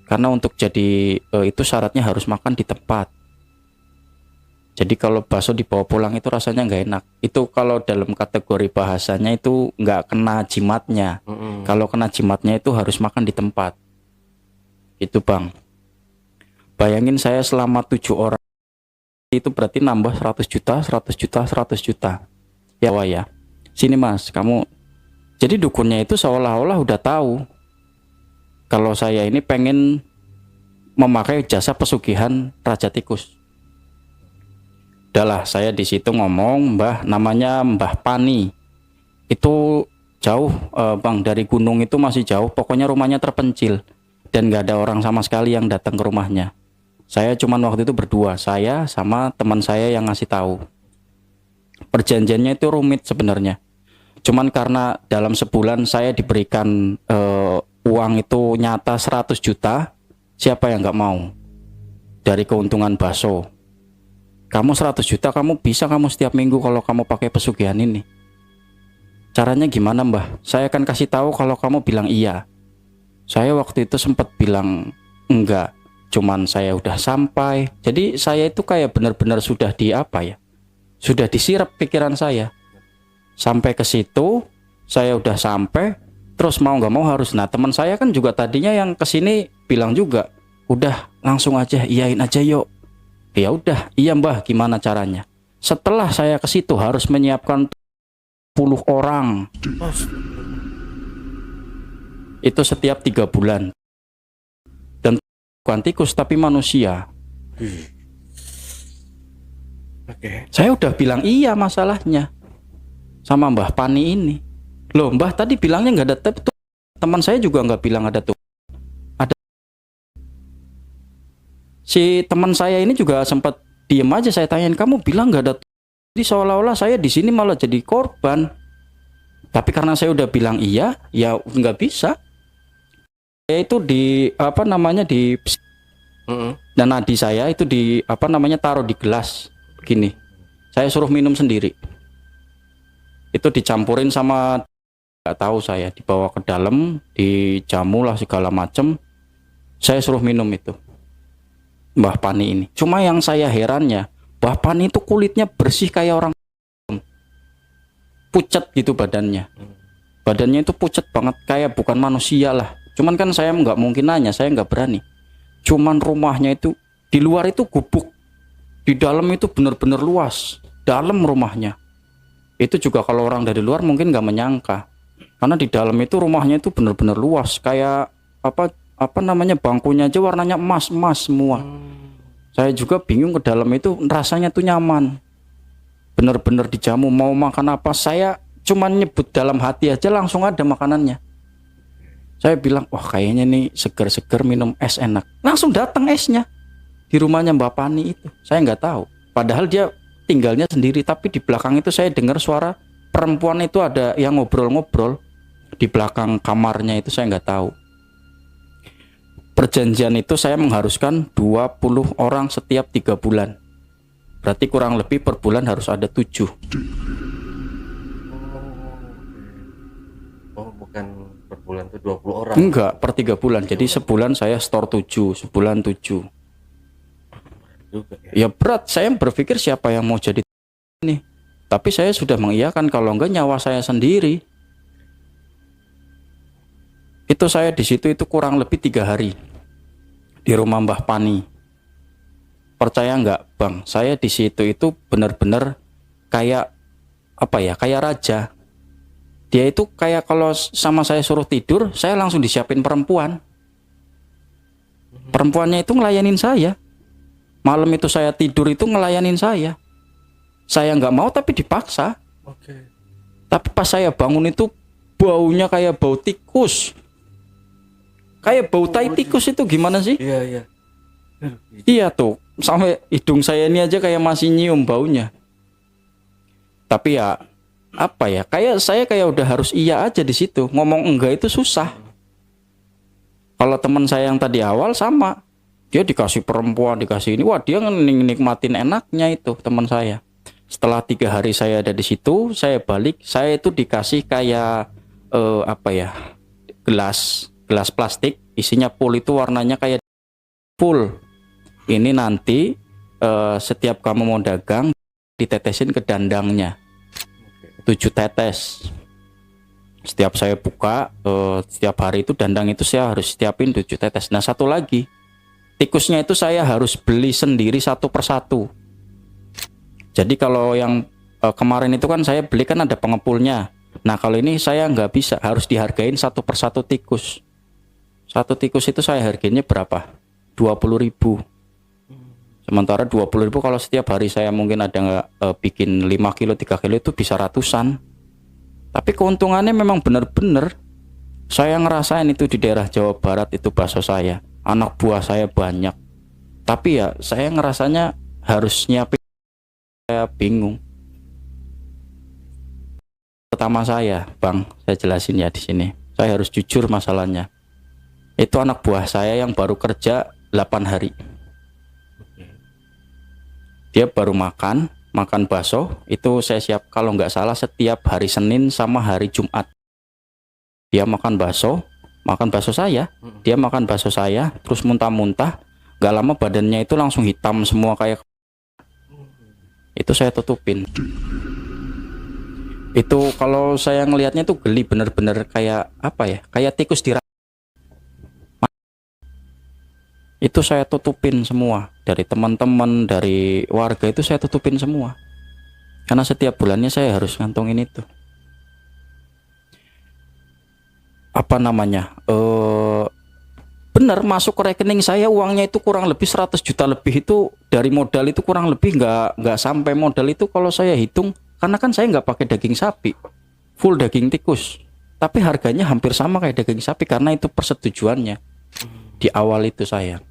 Karena untuk jadi itu syaratnya harus makan di tempat. Jadi kalau bakso dibawa pulang itu rasanya nggak enak. Itu kalau dalam kategori bahasanya itu nggak kena jimatnya. Kalau kena jimatnya itu harus makan di tempat. Itu Bang. Bayangin saya selama 7 orang itu berarti nambah 100 juta, 100 juta, 100 juta. Ya wah ya. Sini Mas, kamu. Jadi dukunnya itu seolah-olah udah tahu kalau saya ini pengen memakai jasa pesugihan Raja Tikus. Udahlah, saya di situ ngomong, Mbah, namanya Mbah Pani. Itu jauh, Bang, dari gunung itu masih jauh. Pokoknya rumahnya terpencil dan nggak ada orang sama sekali yang datang ke rumahnya. Saya cuman waktu itu berdua, saya sama teman saya yang ngasih tahu. Perjanjiannya itu rumit sebenarnya. Cuman karena dalam sebulan saya diberikan uang itu nyata 100 juta, siapa yang nggak mau? Dari keuntungan bakso. Kamu 100 juta kamu bisa kamu setiap minggu kalau kamu pakai pesugihan ini. Caranya gimana Mbah? Saya akan kasih tahu kalau kamu bilang iya. Saya waktu itu sempat bilang enggak. Cuman saya udah sampai. Jadi saya itu kayak benar-benar sudah di apa ya? Sudah disirap pikiran saya. Sampai ke situ, saya udah sampai. Terus mau nggak mau harus. Nah teman saya kan juga tadinya yang kesini bilang juga, udah langsung aja iyain aja yuk. Ya udah, iya Mbah, gimana caranya? Setelah saya ke situ harus menyiapkan 10 orang. Itu setiap 3 bulan. Dan bukan tikus tapi manusia. Saya udah bilang iya masalahnya sama Mbah Pani ini. Loh Mbah tadi bilangnya nggak ada tuh. Teman saya juga nggak bilang ada tuh. Si teman saya ini juga sempat diem aja, saya tanyain, kamu bilang nggak ada. Jadi seolah-olah saya di sini malah jadi korban. Tapi karena saya udah bilang iya, ya nggak bisa. Saya itu di apa namanya di dan nadi saya itu di apa namanya taruh di gelas begini. Saya suruh minum sendiri. Itu dicampurin sama nggak tahu saya, dibawa ke dalam, dijamu lah segala macem. Saya suruh minum itu. Mbah Pani ini. Cuma yang saya herannya, Mbah Pani itu kulitnya bersih kayak orang pucat gitu badannya. Badannya itu pucat banget, kayak bukan manusia lah. Cuman kan saya nggak mungkin nanya, saya nggak berani. Cuman rumahnya itu di luar itu gubuk, di dalam itu benar-benar luas. Dalam rumahnya. Itu juga kalau orang dari luar mungkin nggak menyangka. Karena di dalam itu rumahnya itu benar-benar luas, kayak apa namanya bangkunya aja warnanya emas-emas semua. Saya juga bingung ke dalam itu rasanya tuh nyaman. Bener-bener dijamu mau makan apa saya cuman nyebut dalam hati aja langsung ada makanannya. Saya bilang wah kayaknya nih seger-seger minum es enak. Langsung datang esnya di rumahnya Mbak Pani itu. Saya nggak tahu. Padahal dia tinggalnya sendiri tapi di belakang itu saya dengar suara perempuan itu ada yang ngobrol-ngobrol di belakang kamarnya itu saya nggak tahu. Perjanjian itu saya mengharuskan 20 orang setiap 3 bulan. Berarti kurang lebih per bulan harus ada 7. Oh, bukan per bulan tuh 20 orang. Enggak, per 3 bulan. Jadi sebulan saya store 7, sebulan 7. Juga, ya. Ya berat, saya berpikir siapa yang mau jadi ini. Tapi saya sudah mengiyakan kalau enggak nyawa saya sendiri. Itu saya di situ itu kurang lebih 3 hari. Di rumah Mbah Pani. Percaya nggak Bang, saya di situ itu benar-benar kayak apa ya, kayak raja. Dia itu kayak kalau sama saya suruh tidur, saya langsung disiapin perempuan. Perempuannya itu ngelayanin saya. Malam itu saya tidur itu ngelayanin saya. Saya nggak mau tapi dipaksa. Tapi pas saya bangun itu baunya kayak bau tikus. Kayak bau tai tikus itu gimana sih? Iya, iya. Iya tuh, sampai hidung saya ini aja kayak masih nyium baunya. Tapi ya apa ya? Kayak saya kayak udah harus iya aja di situ. Ngomong enggak itu susah. Kalau teman saya yang tadi awal sama, dia dikasih perempuan, dikasih ini, wah dia nikmatin enaknya itu teman saya. Setelah 3 hari saya ada di situ, saya balik, saya itu dikasih kayak apa ya? Gelas plastik isinya full itu warnanya kayak full. Ini nanti setiap kamu mau dagang ditetesin ke dandangnya. 7 tetes. Setiap saya buka setiap hari itu dandang itu saya harus siapin 7 tetes. Nah, satu lagi, tikusnya itu saya harus beli sendiri satu persatu. Jadi kalau yang kemarin itu kan saya beli kan ada pengepulnya. Nah, kalau ini saya nggak bisa, harus dihargain satu persatu tikus. Satu tikus itu saya harganya berapa? 20.000. Sementara 20.000 kalau setiap hari saya mungkin ada nggak bikin 5 kilo 3 kilo itu bisa ratusan. Tapi keuntungannya memang bener-bener saya ngerasain itu di daerah Jawa Barat itu bakso saya, anak buah saya banyak. Tapi ya saya ngerasanya harus nyiapin, saya bingung. Pertama saya, Bang, saya jelasin ya di sini. Saya harus jujur masalahnya. Itu anak buah saya yang baru kerja 8 hari. Dia baru makan bakso itu saya siap kalau nggak salah setiap hari Senin sama hari Jumat. Dia makan bakso saya, dia makan bakso saya, terus muntah-muntah, nggak lama badannya itu langsung hitam semua kayak. Itu saya tutupin. Itu kalau saya ngelihatnya tuh geli, bener-bener kayak apa ya, kayak tikus di. Itu saya tutupin semua, dari teman-teman, dari warga itu saya tutupin semua, karena setiap bulannya saya harus ngantongin itu. Apa namanya, benar masuk ke rekening saya uangnya itu kurang lebih 100 juta lebih. Itu dari modal itu kurang lebih nggak sampai modal itu kalau saya hitung, karena kan saya nggak pakai daging sapi, full daging tikus, tapi harganya hampir sama kayak daging sapi karena itu persetujuannya di awal itu saya.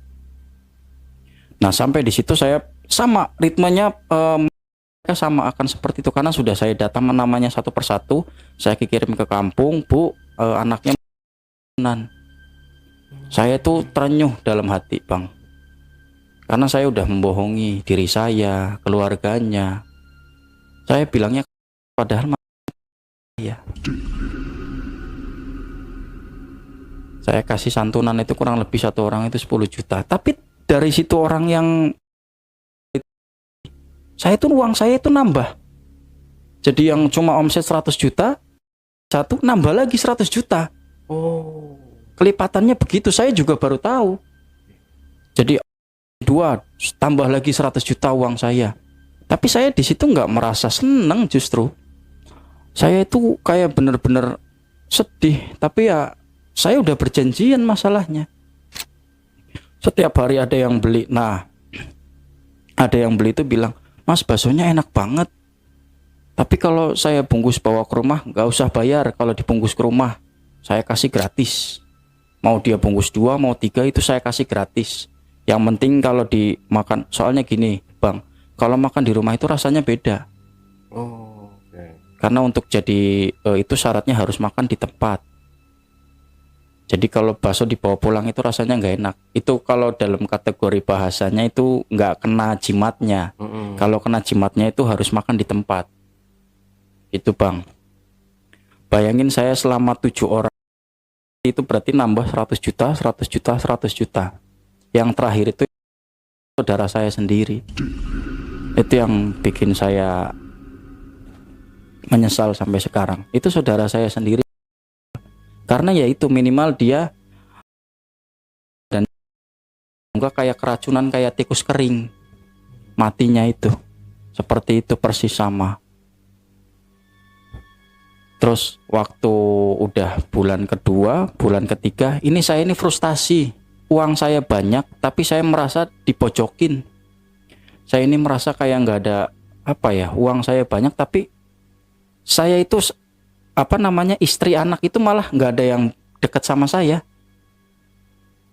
Nah, sampai di situ saya sama ritmenya mereka sama akan seperti itu, karena sudah saya data namanya satu persatu, saya kirim ke kampung, Bu, anaknya nan. Saya tuh terenyuh dalam hati, Bang, karena saya udah membohongi diri saya, keluarganya. Saya bilangnya padahal ya saya kasih santunan itu kurang lebih satu orang itu 10 juta. Tapi dari situ orang yang saya itu uang saya itu nambah. Jadi yang cuma omset 100 juta, satu nambah lagi 100 juta. Oh, Kelipatannya begitu, saya juga baru tahu. Jadi 2 tambah lagi 100 juta uang saya. Tapi saya di situ nggak merasa senang, justru saya itu kayak bener-bener sedih. Tapi ya saya udah berjanjian masalahnya. Setiap hari ada yang beli. Nah, ada yang beli itu bilang, Mas, baksonya enak banget, tapi kalau saya bungkus bawa ke rumah nggak usah bayar. Kalau dibungkus ke rumah saya kasih gratis. Mau dia bungkus 2 mau 3 itu saya kasih gratis. Yang penting kalau dimakan, soalnya gini, Bang, kalau makan di rumah itu rasanya beda. oh, okay. Karena untuk jadi itu syaratnya harus makan di tempat. Jadi kalau bakso dibawa pulang itu rasanya nggak enak. Itu kalau dalam kategori bahasanya itu nggak kena jimatnya. Kalau kena jimatnya itu harus makan di tempat. Itu, Bang. Bayangin saya selama 7 orang itu berarti nambah 100 juta, 100 juta, 100 juta. Yang terakhir itu saudara saya sendiri. Itu yang bikin saya menyesal sampai sekarang. Itu saudara saya sendiri. Karena ya itu minimal dia dan enggak kayak keracunan kayak tikus kering matinya itu seperti itu persis sama. Terus waktu udah bulan kedua, bulan ketiga, ini saya ini frustasi. Uang saya banyak tapi saya merasa dipojokin. Saya ini merasa kayak nggak ada apa ya, uang saya banyak tapi saya itu apa namanya, istri anak itu malah nggak ada yang dekat sama saya.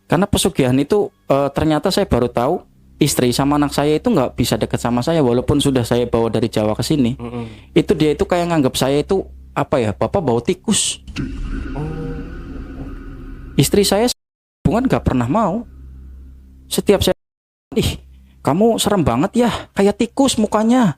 Karena pesugihan itu ternyata saya baru tahu istri sama anak saya itu nggak bisa dekat sama saya walaupun sudah saya bawa dari Jawa ke sini. Itu dia itu kayak nganggap saya itu apa ya, bapak bau tikus. Istri saya hubungan nggak pernah mau. Setiap saya, ih, kamu serem banget ya, kayak tikus mukanya.